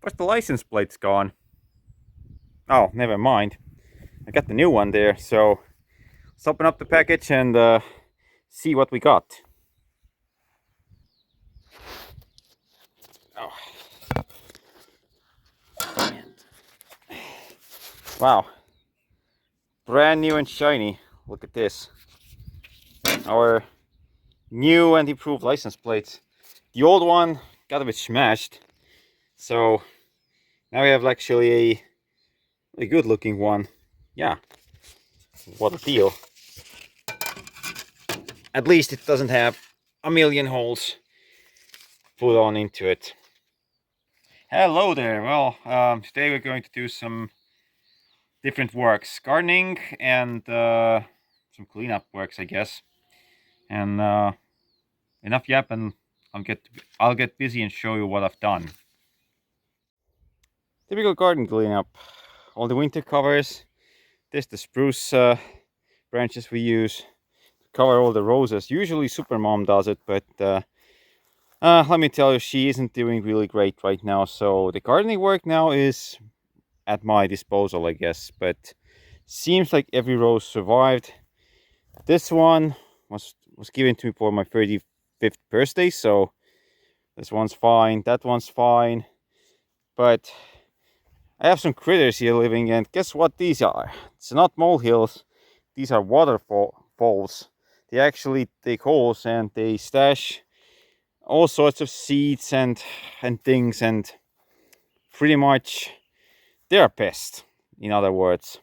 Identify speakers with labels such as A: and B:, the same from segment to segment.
A: But the license plate's gone. Oh, never mind. I got the new one there, so let's open up the package and see what we got. Oh. Wow. Brand new and shiny. Look at this. Our new and improved license plates. The old one got a bit smashed, so now we have actually a really good looking one. Yeah, what a deal. At least it doesn't have a million holes put on into it. Hello there. Well, today we're going to do some different works, gardening and some cleanup works, I guess. And enough yapping. I'll get busy and show you what I've done. Typical garden cleanup. All the winter covers. This the spruce branches we use to cover all the roses. Usually Supermom does it, but let me tell you, she isn't doing really great right now. So the gardening work now is at my disposal, I guess. But seems like every rose survived. This one was given to me for my 35th birthday, so this one's fine. That one's fine. But I have some critters here living, and guess what these are? It's not molehills. These are waterfalls. They actually dig holes and they stash all sorts of seeds and things, and pretty much they're a pest. In other words,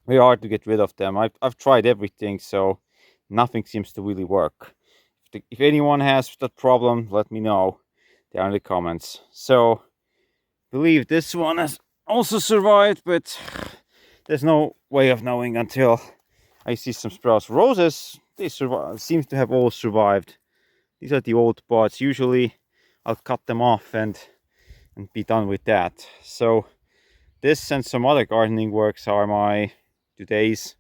A: very hard to get rid of them. I've tried everything, so nothing seems to really work. If anyone has that problem, let me know down in the comments. So I believe this one has also survived, but there's no way of knowing until I see some sprouts. Roses, they seem to have all survived. These are the old pods. Usually I'll cut them off and be done with that. So this and some other gardening works are my today's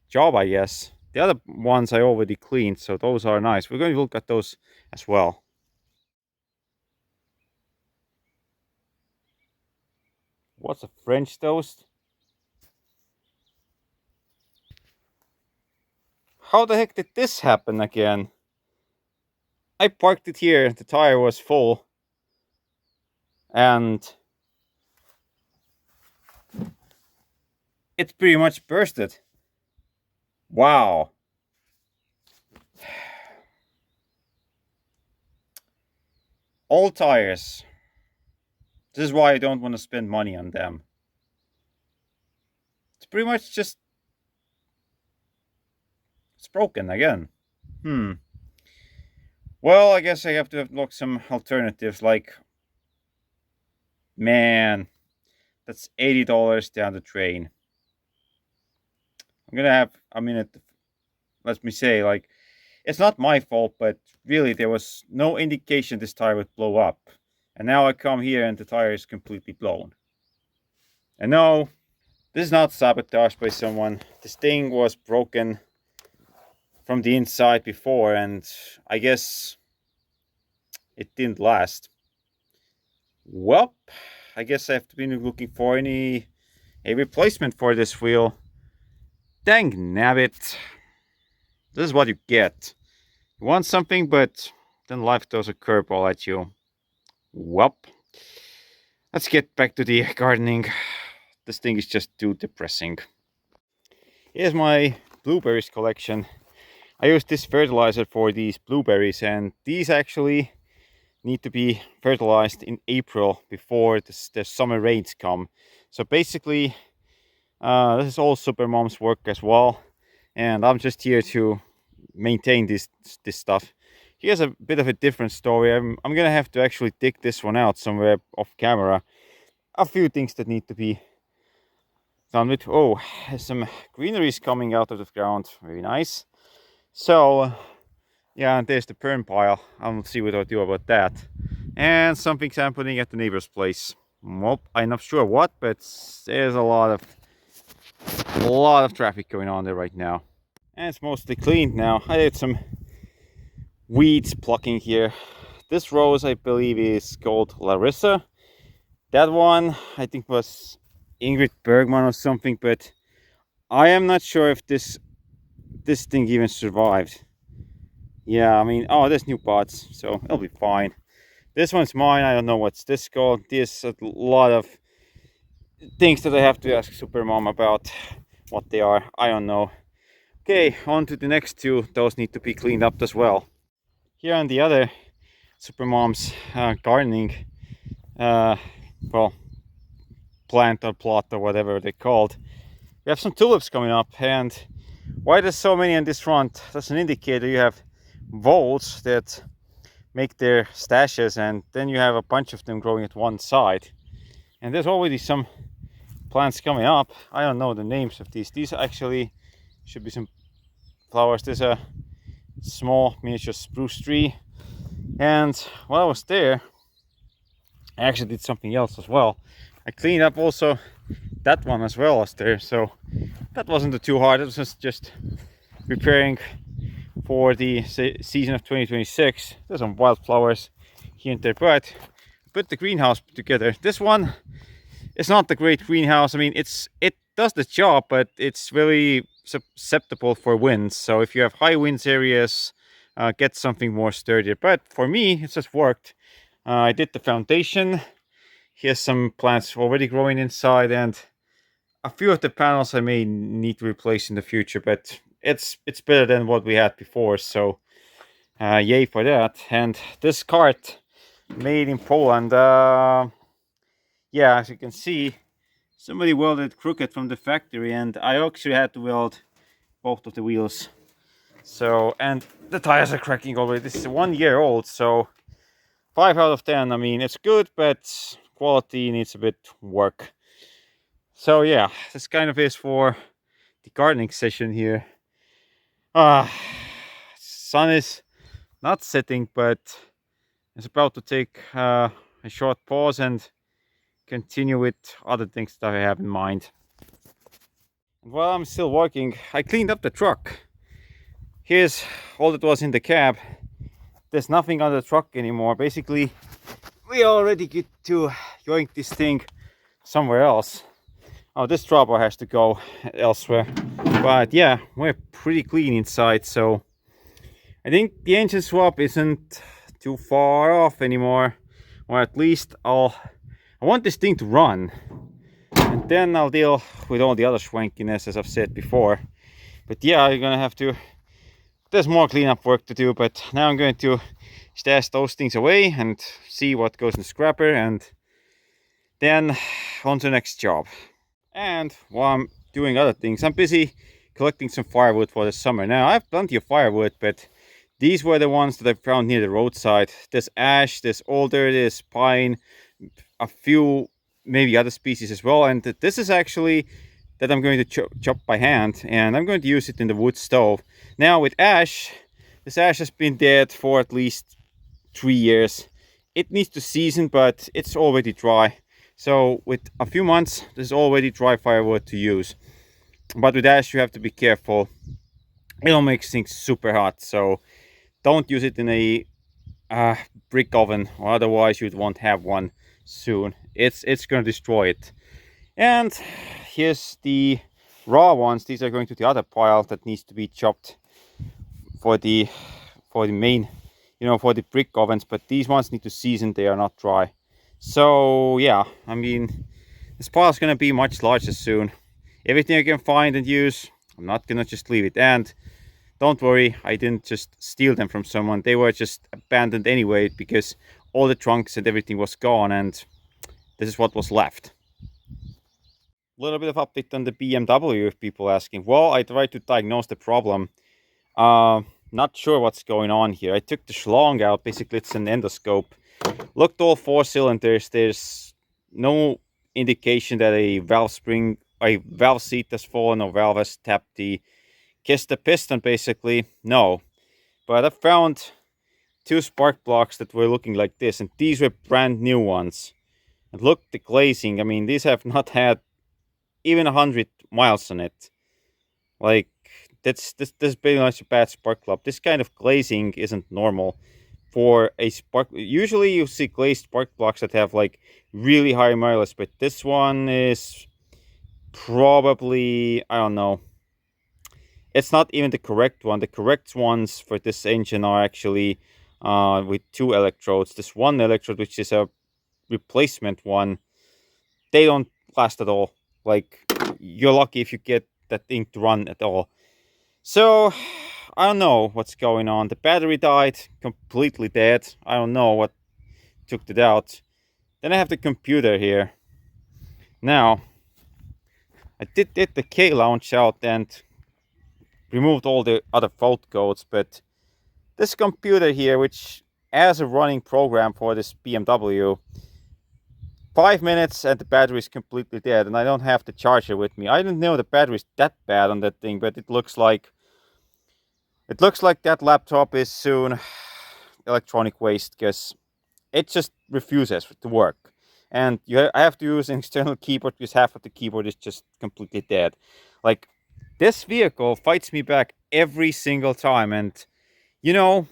A: job, I guess. The other ones I already cleaned, so those are nice. We're going to look at those as well. What's a French toast? How the heck did this happen again? I parked it here, the tire was full, and it pretty much bursted. Wow. Old tires. This is why I don't want to spend money on them. It's pretty much just... it's broken again. Well, I guess I have to look some alternatives, like... man, that's $80 down the drain. I'm gonna have a minute, let me say, like, it's not my fault, but really there was no indication this tire would blow up. And now I come here and the tire is completely blown. And no, this is not sabotage by someone. This thing was broken from the inside before, and I guess it didn't last. Well, I guess I have to be looking for a replacement for this wheel. Dang nabbit. This is what you get. You want something, but then life throws a curveball at you. Well, let's get back to the gardening. This thing is just too depressing. Here's my blueberries collection. I used this fertilizer for these blueberries, and these actually need to be fertilized in April before the summer rains come. So basically, this is all Supermom's work as well, and I'm just here to maintain this stuff. Here's a bit of a different story. I'm gonna have to actually dig this one out somewhere off camera. A few things that need to be done with. Oh, some greenery is coming out of the ground. Very nice. So yeah, and there's the perm pile. I'll see what I'll do about that. And something's happening at the neighbor's place. Well, I'm not sure what, but there's a lot of traffic going on there right now. And it's mostly cleaned now. I did some weeds plucking here. This rose, I believe, is called Larissa. That one I think was Ingrid Bergman or something, but I am not sure if this thing even survived. Yeah, I mean, oh, there's new pots, so it'll be fine. This one's mine. I don't know what's this called. There's a lot of things that I have to ask Supermom about what they are. I don't know. Okay, on to the next two. Those need to be cleaned up as well. Here on the other Supermom's gardening, well, plant or plot or whatever they're called. We have some tulips coming up, and why there's so many on this front, that's an indicator you have voles that make their stashes, and then you have a bunch of them growing at one side. And there's already some plants coming up. I don't know the names of these. These actually should be some flowers. There's a small miniature spruce tree, and while I was there I actually did something else as well. I cleaned up also that one as well as there, so that wasn't too hard. It was just preparing for the season of 2026. There's some wildflowers here and there, but put the greenhouse together. This one is not the great greenhouse. I mean, it does the job, but it's very susceptible for winds. So if you have high winds areas, get something more sturdier. But for me, it just worked. I did the foundation. Here's some plants already growing inside, and a few of the panels I may need to replace in the future, but it's better than what we had before, so yay for that. And this cart, made in Poland, yeah, as you can see, somebody welded crooked from the factory, and I actually had to weld both of the wheels. So, and the tires are cracking already. This is 1 year old, so 5 out of 10. I mean, it's good, but quality needs a bit work. So yeah, this kind of is for the gardening session here. Sun is not setting, but it's about to take a short pause and continue with other things that I have in mind. And while I'm still working, I cleaned up the truck. Here's all that was in the cab. There's nothing on the truck anymore. Basically, we already get to yoink this thing somewhere else. Oh, this dropper has to go elsewhere. But yeah, we're pretty clean inside, so I think the engine swap isn't too far off anymore. Or at least I want this thing to run. And then I'll deal with all the other swankiness, as I've said before. But yeah, you're gonna have to... There's more cleanup work to do, but now I'm going to stash those things away and see what goes in the scrapper, and then on to the next job. And while I'm doing other things, I'm busy collecting some firewood for the summer. Now, I have plenty of firewood, but these were the ones that I found near the roadside. There's ash, there's alder, there's pine, a few maybe other species as well. And this is actually that I'm going to chop by hand, and I'm going to use it in the wood stove. Now with ash, this ash has been dead for at least 3 years. It needs to season, but it's already dry. So with a few months, there's already dry firewood to use. But with ash, you have to be careful. It'll make things super hot, so don't use it in a brick oven, or otherwise you won't have one soon. It's going to destroy it. And here's the raw ones. These are going to the other pile that needs to be chopped for the main, for the brick ovens. But these ones need to season. They are not dry. So yeah, I mean, this pile is going to be much larger soon. Everything I can find and use, I'm not going to just leave it. And don't worry, I didn't just steal them from someone. They were just abandoned anyway, because all the trunks and everything was gone, and this is what was left. A little bit of update on the BMW, if people asking. Well, I tried to diagnose the problem. Not sure what's going on here. I took the schlong out. Basically, it's an endoscope. Looked all 4 cylinders. There's no indication that a valve seat has fallen or valve has tapped the piston, basically. No. But I found 2 spark plugs that were looking like this, and these were brand new ones. And look, the glazing. I mean, these have not had even 100 miles on it. Like, this pretty much a bad spark plug. This kind of glazing isn't normal. for a spark. Usually you see glazed spark plugs that have like really high mileage, but this one is probably, I don't know, it's not even the correct one. The correct ones for this engine are actually with two electrodes. This one electrode, which is a replacement one, they don't last at all. Like, you're lucky if you get that thing to run at all. So I don't know what's going on. The battery died, completely dead. I don't know what took it out. Then I have the computer here. Now, I did the K launch out and removed all the other fault codes, but this computer here, which has a running program for this BMW, 5 minutes and the battery is completely dead, and I don't have the charger with me. I didn't know the battery is that bad on that thing, but it looks like that laptop is soon electronic waste, because it just refuses to work. And I have to use an external keyboard because half of the keyboard is just completely dead. Like, this vehicle fights me back every single time, and you know,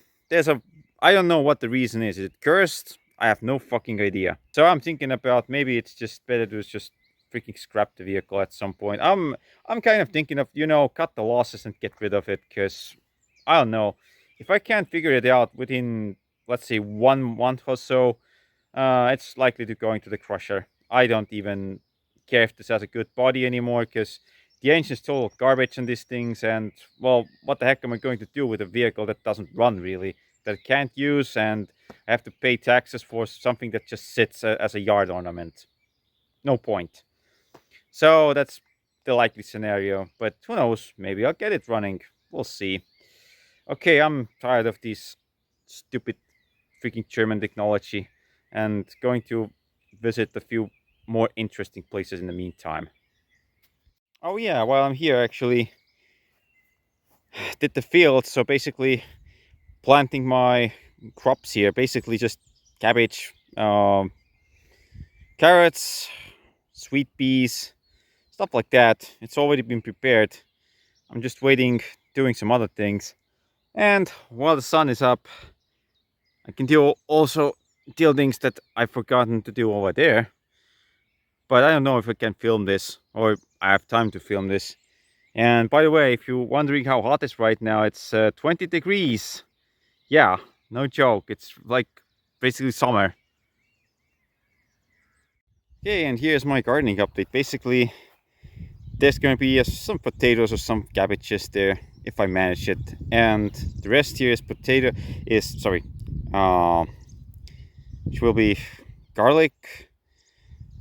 A: I don't know what the reason is. Is it cursed? I have no fucking idea. So I'm thinking about maybe it's just better to just freaking scrap the vehicle at some point. I'm kind of thinking of, cut the losses and get rid of it, because I don't know. If I can't figure it out within, let's say, 1 month or so, it's likely to go into the crusher. I don't even care if this has a good body anymore, because the engine's total garbage on these things, and, well, what the heck am I going to do with a vehicle that doesn't run, really? That I can't use, and I have to pay taxes for something that just sits as a yard ornament. No point. So that's the likely scenario, but who knows? Maybe I'll get it running. We'll see. Okay, I'm tired of this stupid freaking German technology, and going to visit a few more interesting places in the meantime. Oh yeah, while I'm here, actually did the field. So basically planting my crops here, basically just cabbage, carrots, sweet peas, stuff like that. It's already been prepared. I'm just waiting, doing some other things. And while the sun is up, I can also deal things that I've forgotten to do over there. But I don't know if I can film this, or I have time to film this. And by the way, if you're wondering how hot it's right now, it's 20 degrees. Yeah, no joke. It's like basically summer. Okay, and here's my gardening update. Basically, there's going to be some potatoes or some cabbages there if I manage it. And the rest here is which will be garlic,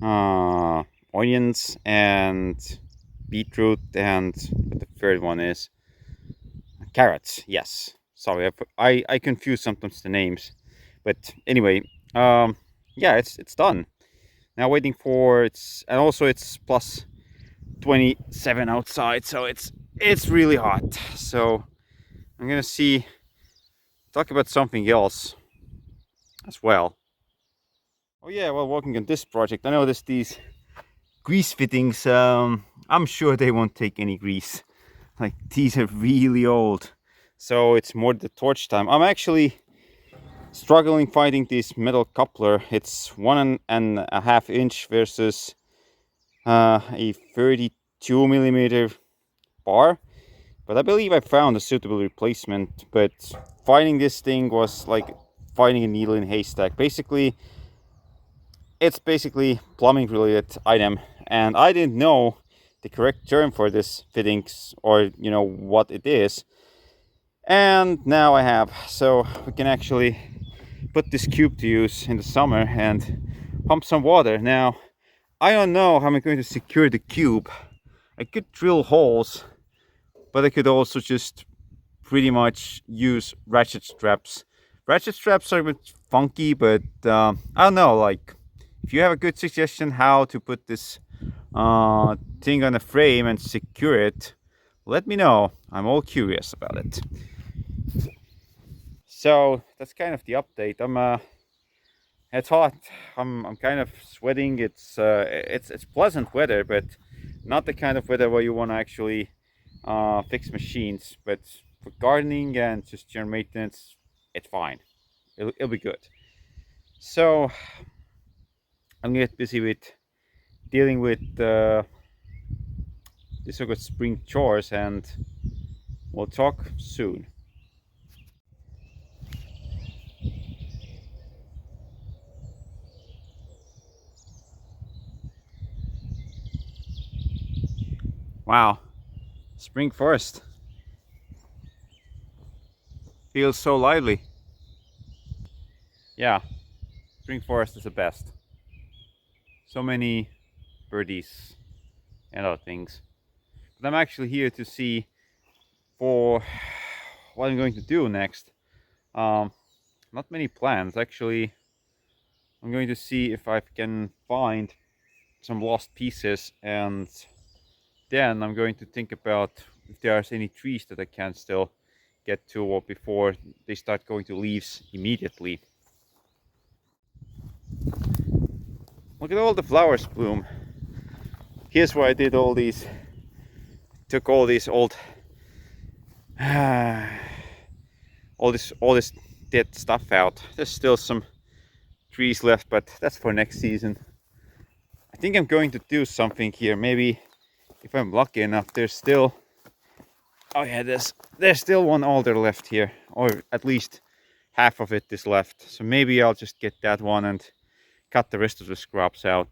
A: onions, and beetroot, and what the third one is carrots. Yes, sorry, I confuse sometimes the names, but anyway, yeah, it's done now. Waiting for and also it's plus 27 outside, so it's really hot. So I'm gonna talk about something else as well. Oh yeah, while working on this project, I noticed these grease fittings. I'm sure they won't take any grease. Like, these are really old, so it's more the torch time. I'm actually struggling finding this metal coupler. It's 1.5 inch versus a 32 millimeter bar, but I believe I found a suitable replacement. But finding this thing was like finding a needle in a haystack. Basically, it's basically plumbing related item, and I didn't know the correct term for this fittings, or what it is, and now I have. So we can actually put this cube to use in the summer and pump some water. Now I don't know how I'm going to secure the cube. I could drill holes, but I could also just pretty much use ratchet straps. Ratchet straps are a bit funky, but I don't know, like, if you have a good suggestion how to put this thing on a frame and secure it, let me know. I'm all curious about it. So that's kind of the update. It's hot. I'm kind of sweating. It's pleasant weather, but not the kind of weather where you want to actually fix machines. But for gardening and just general maintenance, it's fine. it'll be good. So I'm gonna get busy with dealing with the so-called spring chores, and we'll talk soon. Wow, spring forest feels so lively. Yeah, spring forest is the best. So many birdies and other things. But I'm actually here to see for what I'm going to do next. Not many plans actually. I'm going to see if I can find some lost pieces, and then I'm going to think about if there's any trees that I can still get to or before they start going to leaves immediately. Look at all the flowers bloom. Here's where I did all these, took all these old all this dead stuff out. There's still some trees left, but that's for next season. I think I'm going to do something here. Maybe if I'm lucky enough, there's still, oh yeah, there's still one alder left here, or at least half of it is left. So maybe I'll just get that one and cut the rest of the scraps out.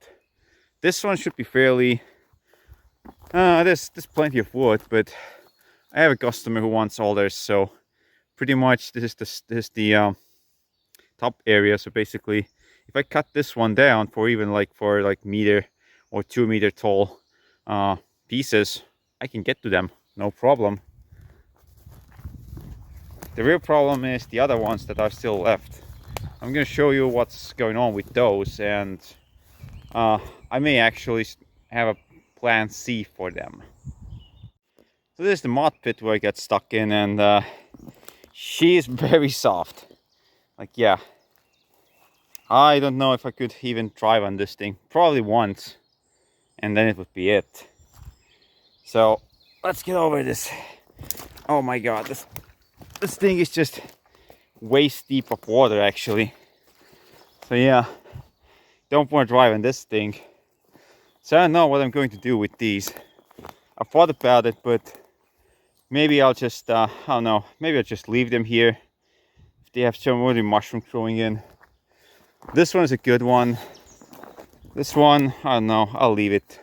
A: This one should be fairly, there's plenty of wood, but I have a customer who wants alders, so pretty much this is the top area. So basically, if I cut this one down for even for meter or 2 meter tall pieces, I can get to them, no problem. The real problem is the other ones that are still left. I'm gonna show you what's going on with those, and I may actually have a plan C for them. So this is the mud pit where I get stuck in, and she's very soft. Like, yeah, I don't know if I could even drive on this thing. Probably once, and then it would be it. So let's get over this. Oh my god, this thing is just waist deep of water actually. So yeah, don't want to drive on this thing. So I don't know what I'm going to do with these. I thought about it, but maybe I'll just I don't know, maybe I'll just leave them here if they have some really mushroom growing in. This one is a good one. This one, I don't know, I'll leave it.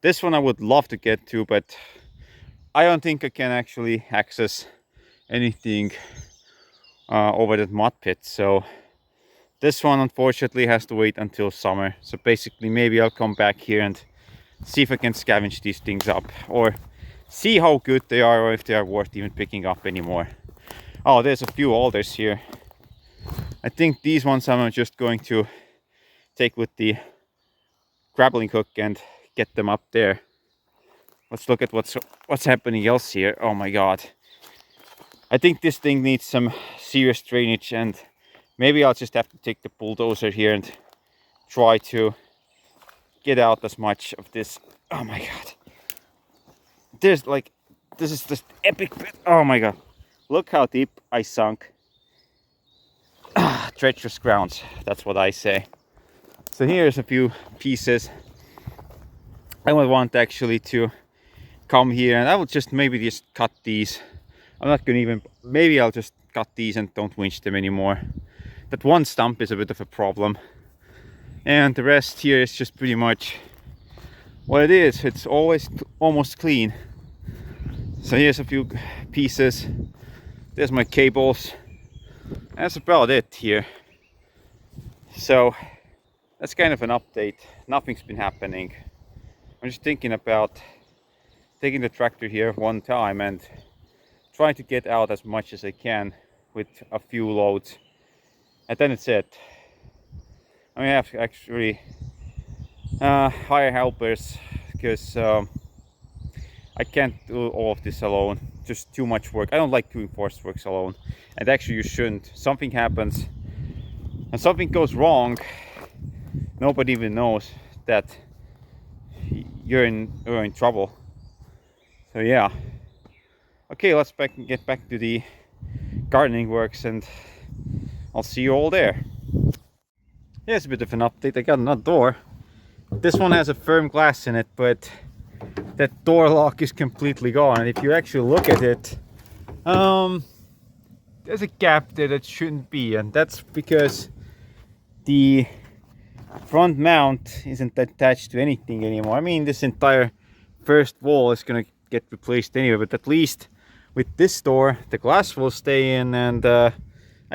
A: This one I would love to get to, but I don't think I can actually access anything over that mud pit. So this one unfortunately has to wait until summer. So basically maybe I'll come back here and see if I can scavenge these things up, or see how good they are, or if they are worth even picking up anymore. Oh, there's a few alders here. I think these ones I'm just going to take with the grappling hook and get them up there. Let's look at what's happening else here. Oh my god, I think this thing needs some serious drainage, and maybe I'll just have to take the bulldozer here and try to get out as much of this. Oh my god, there's this is just epic pit. Oh my god, look how deep I sunk. Treacherous grounds, that's what I say. So here's a few pieces. I would want actually to come here, and I will just maybe just cut these. I'm not gonna even, maybe I'll just cut these and don't winch them anymore. That one stump is a bit of a problem, and the rest here is just pretty much what it is. It's always almost clean. So here's a few pieces. There's my cables. That's about it here. So that's kind of an update. Nothing's been happening. I'm just thinking about taking the tractor here one time and trying to get out as much as I can with a few loads, and then it's it. I mean, I have to actually hire helpers, because I can't do all of this alone. Just too much work. I don't like doing forest works alone, and actually you shouldn't. Something happens and something goes wrong, nobody even knows that you're in trouble. So yeah, okay, let's get back to the gardening works, and I'll see you all there. Here's a bit of an update. I got another door. This one has a firm glass in it, but that door lock is completely gone. And if you actually look at it, there's a gap there that shouldn't be, and that's because the front mount isn't attached to anything anymore. I mean, this entire first wall is gonna get replaced anyway, but at least with this door the glass will stay in, and I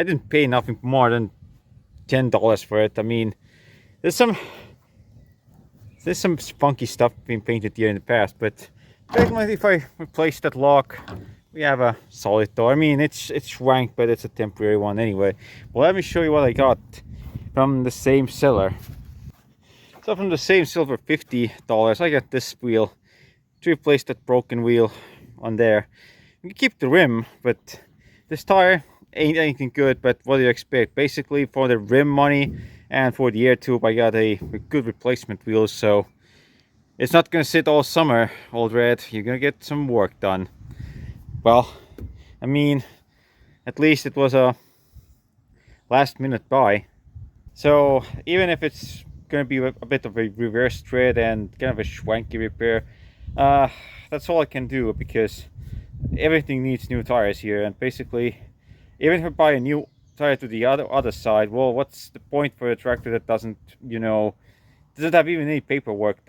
A: didn't pay nothing more than $10 for it. I mean, there's some funky stuff being painted here in the past, but definitely if I replace that lock, we have a solid door. I mean, it's shrank, but it's a temporary one anyway. Well, let me show you what I got from the same seller. So from the same seller for $50, I got this wheel to replace that broken wheel on there. You can keep the rim, but this tire ain't anything good. But what do you expect? Basically, for the rim money and for the air tube, I got a good replacement wheel. So it's not gonna sit all summer, old red. You're gonna get some work done. Well, I mean, at least it was a last minute buy. So even if it's gonna be a bit of a reverse tread and kind of a schwanky repair, that's all I can do, because everything needs new tires here. And basically, even if I buy a new tire to the other side, well, what's the point for a tractor that doesn't, you know, doesn't have even any paperwork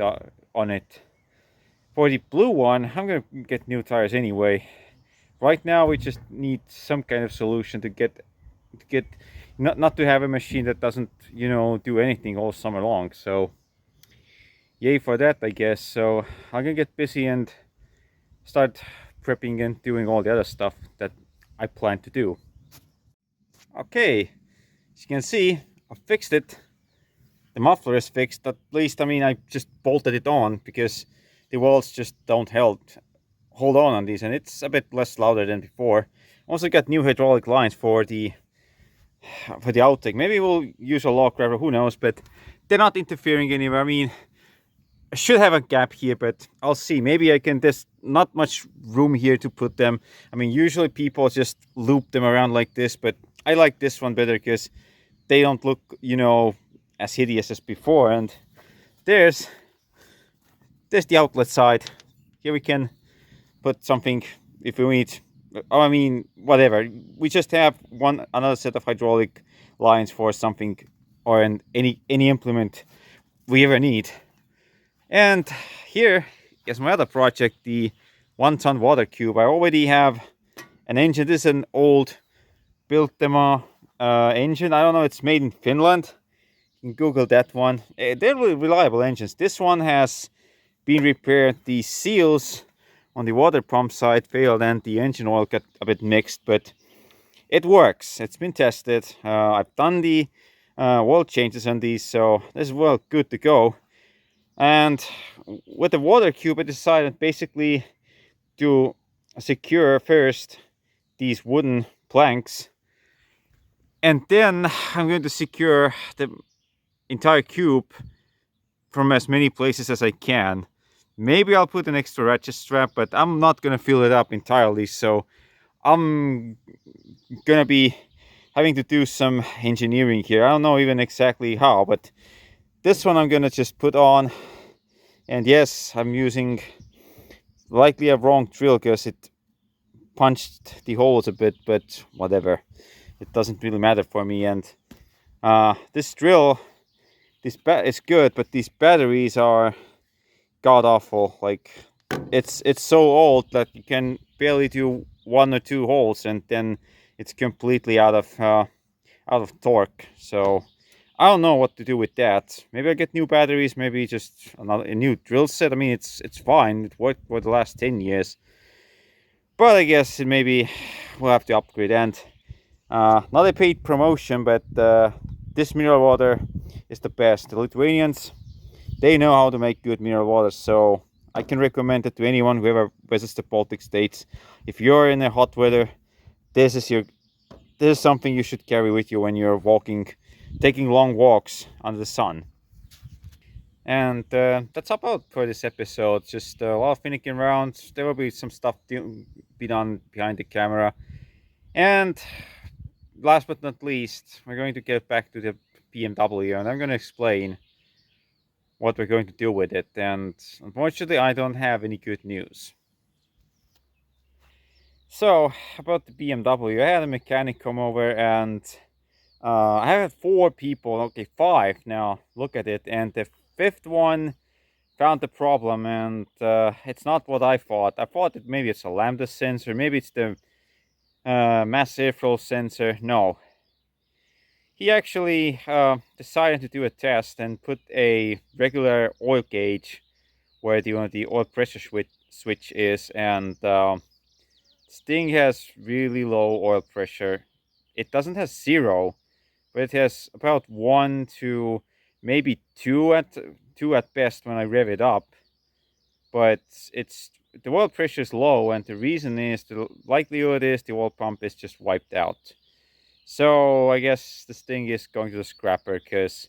A: on it? For the blue one, I'm gonna get new tires anyway. Right now we just need some kind of solution to get not to have a machine that doesn't, you know, do anything all summer long. So yay for that, I guess. So I'm gonna get busy and start prepping and doing all the other stuff that I plan to do. Okay, as you can see, I fixed it. The muffler is fixed, at least. I mean, I just bolted it on because the walls just don't hold on these, and it's a bit less louder than before. Also got new hydraulic lines for the outtake. Maybe we'll use a log grabber, who knows, but they're not interfering anywhere. I mean, I should have a gap here, but I'll see. Maybe I can, there's not much room here to put them. I mean, usually people just loop them around like this, but I like this one better because they don't look, you know, as hideous as before. And there's the outlet side. Here we can put something if we need. I mean, whatever. We just have another set of hydraulic lines for something, or any implement we ever need. And here is my other project, the 1-ton water cube. I already have an engine. This is an old Biltema engine. I don't know, it's made in Finland. You can Google that one. They're really reliable engines. This one has been repaired. The seals on the water pump side failed and the engine oil got a bit mixed, but it works. It's been tested. I've done the oil changes on these, so this is well good to go. And with the water cube, I decided basically to secure first these wooden planks, and then I'm going to secure the entire cube from as many places as I can. Maybe I'll put an extra ratchet strap, but I'm not gonna fill it up entirely, so I'm gonna be having to do some engineering here. I don't know even exactly how, but this one I'm gonna just put on. And yes, I'm using likely a wrong drill because it punched the holes a bit, but whatever, it doesn't really matter for me. And this drill, is good, but these batteries are god awful. Like, it's so old that you can barely do 1 or 2 holes, and then it's completely out of torque. So I don't know what to do with that. Maybe I get new batteries, maybe just a new drill set. I mean, it's fine. It worked for the last 10 years. But I guess maybe we'll have to upgrade. And not a paid promotion, but this mineral water is the best. The Lithuanians, they know how to make good mineral water, so I can recommend it to anyone who ever visits the Baltic states. If you're in a hot weather, this is something you should carry with you when you're taking long walks under the sun. And that's about for this episode. Just a lot of finicking around. There will be some stuff be done behind the camera, and last but not least, we're going to get back to the BMW, and I'm going to explain what we're going to do with it. And unfortunately, I don't have any good news. So, about the BMW, I had a mechanic come over, and I had 4 people, okay, 5 now, look at it, and the 5th one found the problem, and it's not what I thought. I thought that maybe it's a lambda sensor, maybe it's the mass airflow sensor. No, he actually decided to do a test and put a regular oil gauge where the oil pressure switch is, and this thing has really low oil pressure. It doesn't have 0, but it has about 1 to maybe 2 at best when I rev it up. But it's the oil pressure is low, and the reason is the likelihood is the oil pump is just wiped out. So I guess this thing is going to the scrapper, because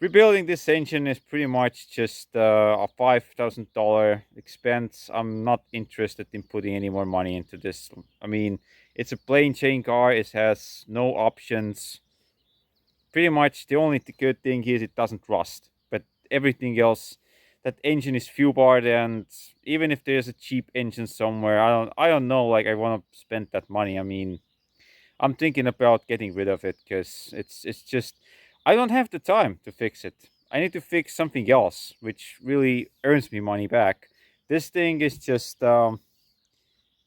A: rebuilding this engine is pretty much just a $5,000 expense. I'm not interested in putting any more money into this. I mean, it's a plain Jane car. It has no options. Pretty much the only good thing is it doesn't rust. But everything else, that engine is fuel barred, and even if there's a cheap engine somewhere, I don't know. Like, I want to spend that money. I mean, I'm thinking about getting rid of it, because it's just I don't have the time to fix it. I need to fix something else, which really earns me money back. This thing is just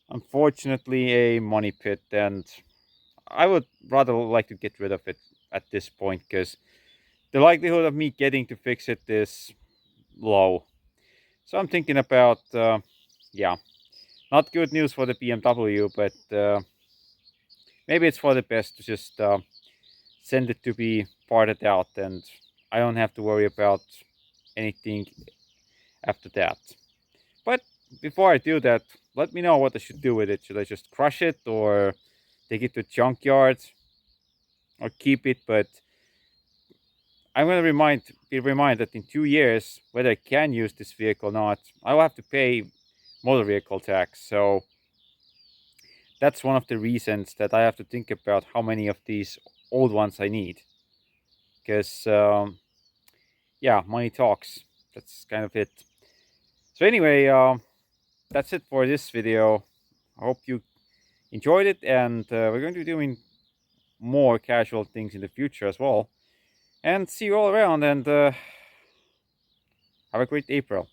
A: unfortunately a money pit, and I would rather like to get rid of it at this point, because the likelihood of me getting to fix it is low. So I'm thinking about yeah, not good news for the BMW, but maybe it's for the best to just send it to be parted out, and I don't have to worry about anything after that. But before I do that, let me know what I should do with it. Should I just crush it, or take it to junkyard, or keep it? But I'm going to be reminded that in 2 years, whether I can use this vehicle or not, I will have to pay motor vehicle tax. So that's one of the reasons that I have to think about how many of these old ones I need. Because yeah, money talks. That's kind of it. So anyway, that's it for this video. I hope you enjoyed it, and we're going to be doing more casual things in the future as well. And see you all around, and have a great April.